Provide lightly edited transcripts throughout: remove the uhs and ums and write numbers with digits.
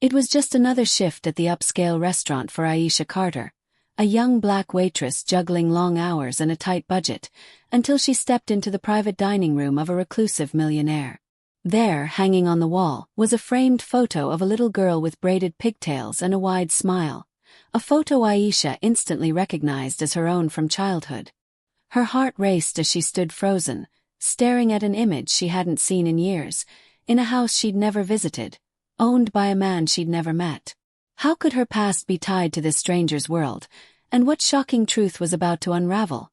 It was just another shift at the upscale restaurant for Aisha Carter, a young black waitress juggling long hours and a tight budget, until she stepped into the private dining room of a reclusive millionaire. There, hanging on the wall, was a framed photo of a little girl with braided pigtails and a wide smile, a photo Aisha instantly recognized as her own from childhood. Her heart raced as she stood frozen, staring at an image she hadn't seen in years, in a house she'd never visited, owned by a man she'd never met. How could her past be tied to this stranger's world, and what shocking truth was about to unravel?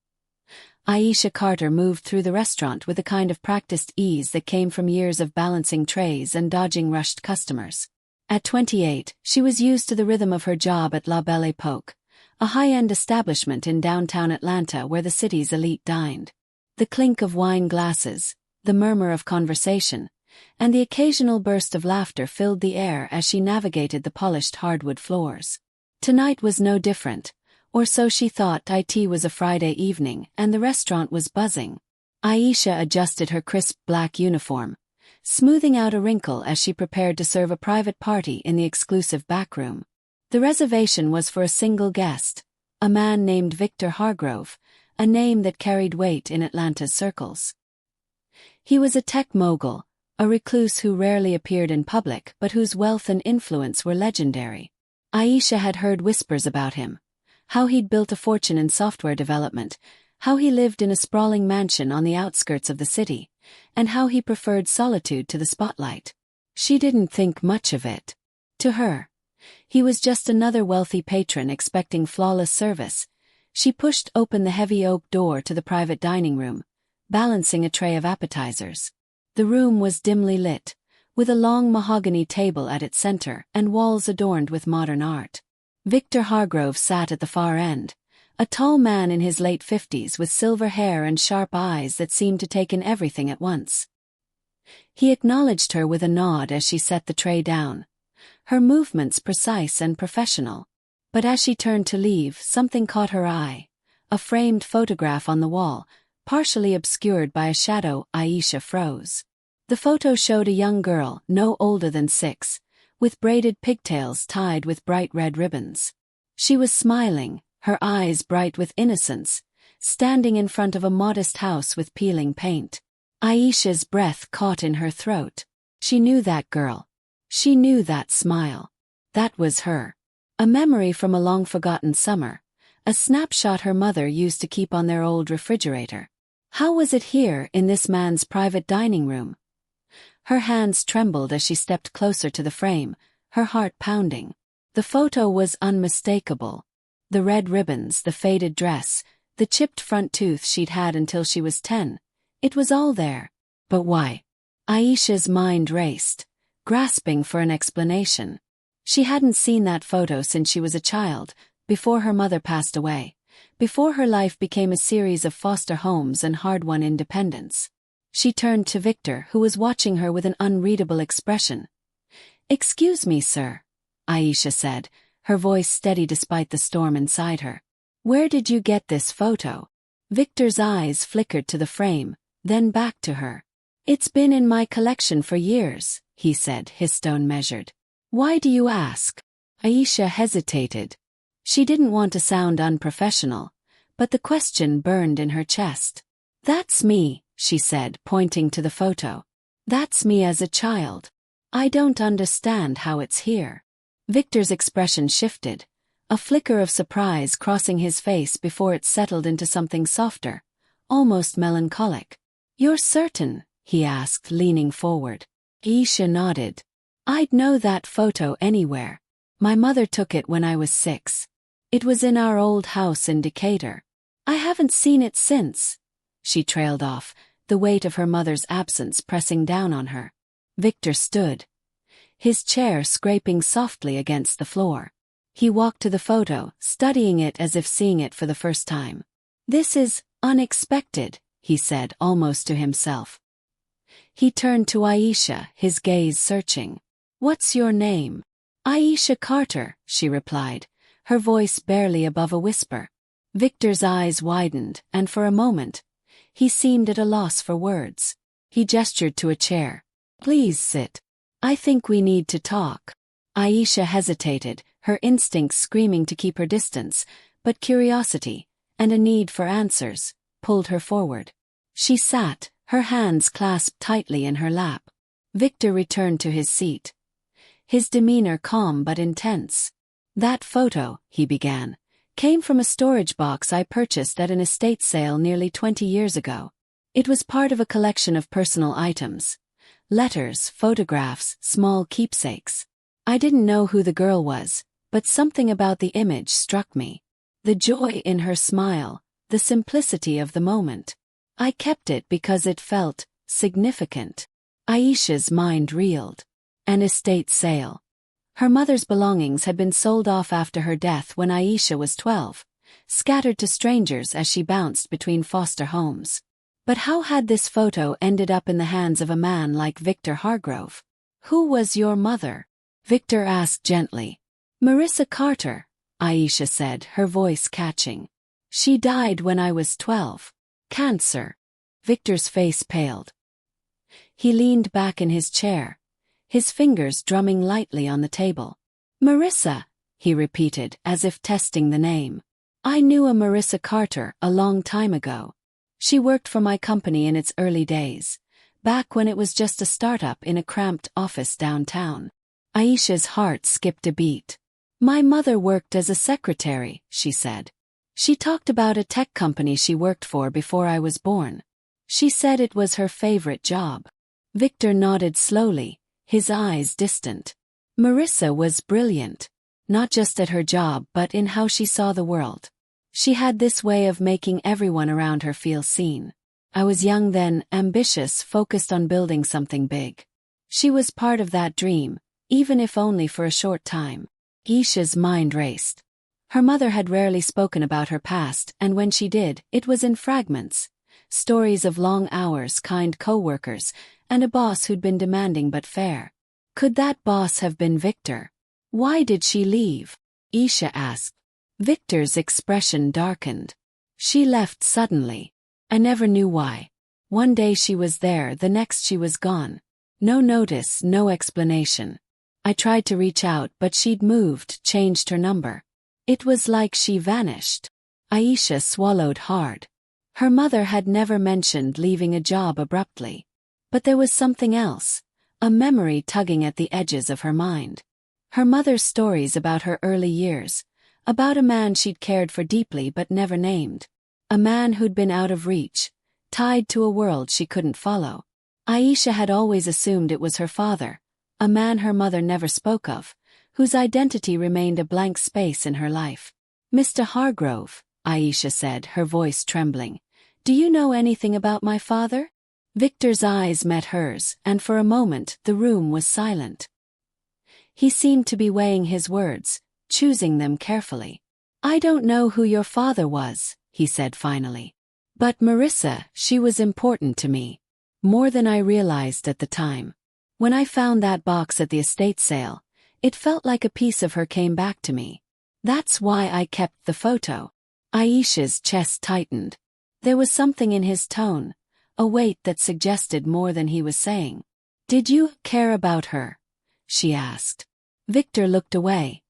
Aisha Carter moved through the restaurant with a kind of practiced ease that came from years of balancing trays and dodging rushed customers. At 28, she was used to the rhythm of her job at La Belle Époque, a high-end establishment in downtown Atlanta where the city's elite dined. The clink of wine glasses, the murmur of conversation, and the occasional burst of laughter filled the air as she navigated the polished hardwood floors. Tonight was no different, or so she thought. It was a Friday evening and the restaurant was buzzing. Aisha adjusted her crisp black uniform, smoothing out a wrinkle as she prepared to serve a private party in the exclusive backroom. The reservation was for a single guest, a man named Victor Hargrove, a name that carried weight in Atlanta's circles. He was a tech mogul, a recluse who rarely appeared in public but whose wealth and influence were legendary. Aisha had heard whispers about him, how he'd built a fortune in software development, how he lived in a sprawling mansion on the outskirts of the city, and how he preferred solitude to the spotlight. She didn't think much of it. To her, he was just another wealthy patron expecting flawless service. She pushed open the heavy oak door to the private dining room, balancing a tray of appetizers. The room was dimly lit, with a long mahogany table at its center and walls adorned with modern art. Victor Hargrove sat at the far end, a tall man in his late 50s with silver hair and sharp eyes that seemed to take in everything at once. He acknowledged her with a nod as she set the tray down, her movements precise and professional. But as she turned to leave, something caught her eye, a framed photograph on the wall, partially obscured by a shadow. Aisha froze. The photo showed a young girl, no older than 6, with braided pigtails tied with bright red ribbons. She was smiling, her eyes bright with innocence, standing in front of a modest house with peeling paint. Aisha's breath caught in her throat. She knew that girl. She knew that smile. That was her. A memory from a long-forgotten summer, a snapshot her mother used to keep on their old refrigerator. How was it here in this man's private dining room? Her hands trembled as she stepped closer to the frame, her heart pounding. The photo was unmistakable. The red ribbons, the faded dress, the chipped front tooth she'd had until she was 10. It was all there. But why? Aisha's mind raced, grasping for an explanation. She hadn't seen that photo since she was a child, before her mother passed away, before her life became a series of foster homes and hard-won independence. She turned to Victor, who was watching her with an unreadable expression. "Excuse me, sir," Aisha said, her voice steady despite the storm inside her. "Where did you get this photo?" Victor's eyes flickered to the frame, then back to her. "It's been in my collection for years," he said, his tone measured. "Why do you ask?" Aisha hesitated. She didn't want to sound unprofessional, but the question burned in her chest. "That's me," she said, pointing to the photo. "That's me as a child. I don't understand how it's here." Victor's expression shifted, a flicker of surprise crossing his face before it settled into something softer, almost melancholic. "You're certain?" he asked, leaning forward. Aisha nodded. "I'd know that photo anywhere. My mother took it when I was 6. It was in our old house in Decatur. I haven't seen it since." She trailed off, the weight of her mother's absence pressing down on her. Victor stood, his chair scraping softly against the floor. He walked to the photo, studying it as if seeing it for the first time. "This is unexpected," he said, almost to himself. He turned to Aisha, his gaze searching. "What's your name?" "Aisha Carter," she replied, her voice barely above a whisper. Victor's eyes widened, and for a moment, he seemed at a loss for words. He gestured to a chair. "Please sit. I think we need to talk." Aisha hesitated, her instincts screaming to keep her distance, but curiosity, and a need for answers, pulled her forward. She sat, her hands clasped tightly in her lap. Victor returned to his seat, his demeanor calm but intense. "That photo," he began, "came from a storage box I purchased at an estate sale nearly 20 years ago. It was part of a collection of personal items. Letters, photographs, small keepsakes. I didn't know who the girl was, but something about the image struck me. The joy in her smile, the simplicity of the moment. I kept it because it felt significant." Aisha's mind reeled. An estate sale. Her mother's belongings had been sold off after her death when Aisha was 12, scattered to strangers as she bounced between foster homes. But how had this photo ended up in the hands of a man like Victor Hargrove? "Who was your mother?" Victor asked gently. "Marissa Carter," Aisha said, her voice catching. "She died when I was 12. Cancer." Victor's face paled. He leaned back in his chair, his fingers drumming lightly on the table. "Marissa," he repeated, as if testing the name. "I knew a Marissa Carter a long time ago. She worked for my company in its early days, back when it was just a startup in a cramped office downtown." Aisha's heart skipped a beat. "My mother worked as a secretary," she said. "She talked about a tech company she worked for before I was born. She said it was her favorite job." Victor nodded slowly, his eyes distant. Marissa was brilliant, not just at her job but in how she saw the world. She had this way of making everyone around her feel seen. I was young then, ambitious, focused on building something big. She was part of that dream, even if only for a short time. Aisha's mind raced. Her mother had rarely spoken about her past, and when she did, it was in fragments. Stories of long hours, kind co-workers, and a boss who'd been demanding but fair. Could that boss have been Victor? "Why did she leave?" Aisha asked. Victor's expression darkened. "She left suddenly. I never knew why. One day she was there, the next she was gone. No notice, no explanation. I tried to reach out but she'd moved, changed her number. It was like she vanished." Aisha swallowed hard. Her mother had never mentioned leaving a job abruptly. But there was something else, a memory tugging at the edges of her mind. Her mother's stories about her early years, about a man she'd cared for deeply but never named. A man who'd been out of reach, tied to a world she couldn't follow. Aisha had always assumed it was her father, a man her mother never spoke of, whose identity remained a blank space in her life. "Mr. Hargrove," Aisha said, her voice trembling, "do you know anything about my father?" Victor's eyes met hers, and for a moment the room was silent. He seemed to be weighing his words, choosing them carefully. "I don't know who your father was," he said finally. "But Marissa, she was important to me. More than I realized at the time. When I found that box at the estate sale, it felt like a piece of her came back to me. That's why I kept the photo." Aisha's chest tightened. There was something in his tone, a weight that suggested more than he was saying. "Did you care about her?" she asked. Victor looked away,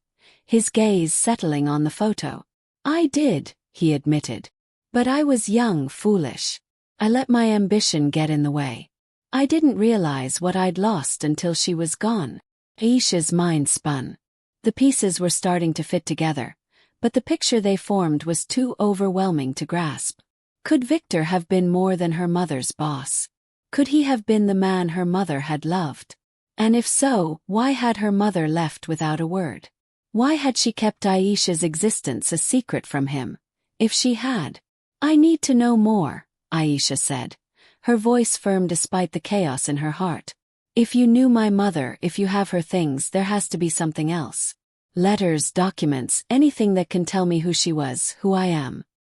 his gaze settling on the photo. "I did," he admitted. "But I was young, foolish. I let my ambition get in the way. I didn't realize what I'd lost until she was gone." Aisha's mind spun. The pieces were starting to fit together, but the picture they formed was too overwhelming to grasp. Could Victor have been more than her mother's boss? Could he have been the man her mother had loved? And if so, why had her mother left without a word? Why had she kept Aisha's existence a secret from him, if she had? "I need to know more," Aisha said, her voice firm despite the chaos in her heart. "If you knew my mother, if you have her things, there has to be something else. Letters, documents, anything that can tell me who she was, who I am."